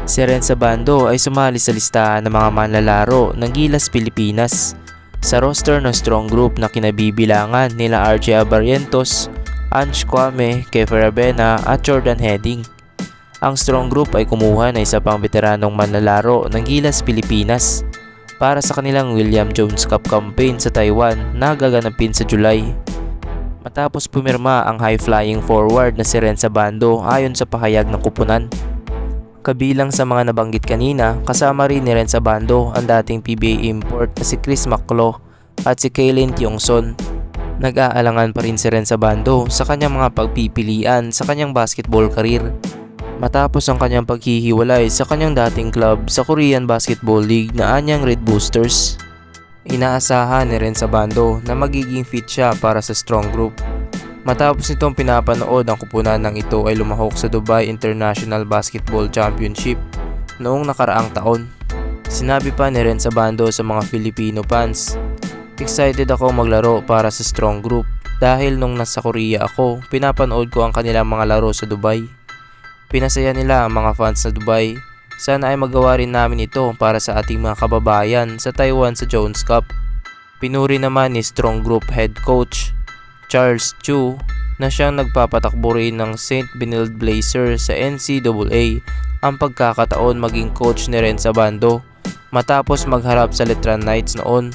Si Renza Bando ay sumali sa listahan ng mga manlalaro ng Gilas Pilipinas sa roster ng strong group na kinabibilangan nila RJ Abarrientos, Ange Kwame, Kefer Abena at Jordan Heading. Ang strong group ay kumuha na isa pang veteranong manlalaro ng Gilas Pilipinas para sa kanilang William Jones Cup campaign sa Taiwan na gaganapin sa July. Matapos pumirma ang high-flying forward na si Renza Bando ayon sa pahayag ng kupunan. Kabilang sa mga nabanggit kanina, kasama rin ni Renza Bando ang dating PBA import na si Chris Maclo at si Kalen Tiongson. Nag-aalangan pa rin si Renza Bando sa kanyang mga pagpipilian sa kanyang basketball career matapos ang kanyang paghihiwalay sa kanyang dating club sa Korean Basketball League na Anyang Red Boosters. Inaasahan ni Renza Bando na magiging fit siya para sa strong group. Matapos nitong pinapanood ang kupunan ng ito ay lumahok sa Dubai International Basketball Championship noong nakaraang taon. Sinabi pa ni Renza Bando sa mga Filipino fans, "Excited ako maglaro para sa strong group dahil nung nasa Korea ako, pinapanood ko ang kanilang mga laro sa Dubai. Pinasaya nila ang mga fans sa Dubai. Sana ay magawa rin namin ito para sa ating mga kababayan sa Taiwan sa Jones Cup." Pinuri naman ni strong group head coach Charles Chu na siyang nagpapatakbo rin ng St. Benilde Blazers sa NCAA ang pagkakataon maging coach ni Renza Bando matapos magharap sa Letran Knights noon.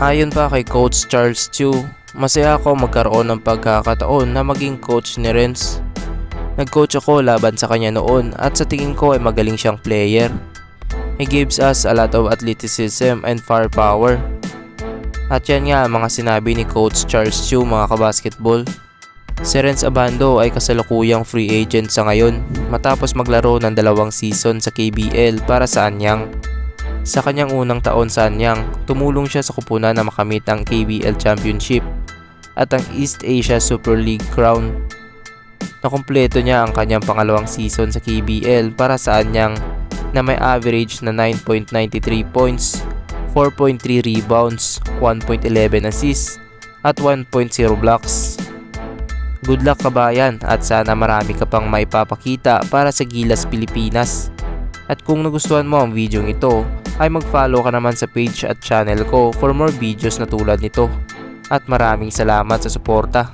Ayon pa kay Coach Charles Chu, "Masaya ako magkaroon ng pagkakataon na maging coach ni Renz. Nag-coach ako laban sa kanya noon at sa tingin ko ay magaling siyang player. He gives us a lot of athleticism and firepower." At yan nga ang mga sinabi ni Coach Charles Chu, mga kabasketball. Si Renza Bando ay kasalukuyang free agent sa ngayon matapos maglaro ng 2 season sa KBL para sa Anyang. Sa kanyang unang taon sa Anyang, tumulong siya sa kupunan na makamit ang KBL Championship at ang East Asia Super League crown. Nakumpleto niya ang kanyang pangalawang season sa KBL para sa Anyang na may average na 9.93 points, 4.3 rebounds, 1.11 assists, at 1.0 blocks. Good luck kabayan at sana marami ka pang maipapakita para sa Gilas Pilipinas. At kung nagustuhan mo ang video ito, ay mag-follow ka naman sa page at channel ko for more videos na tulad nito. At maraming salamat sa suporta.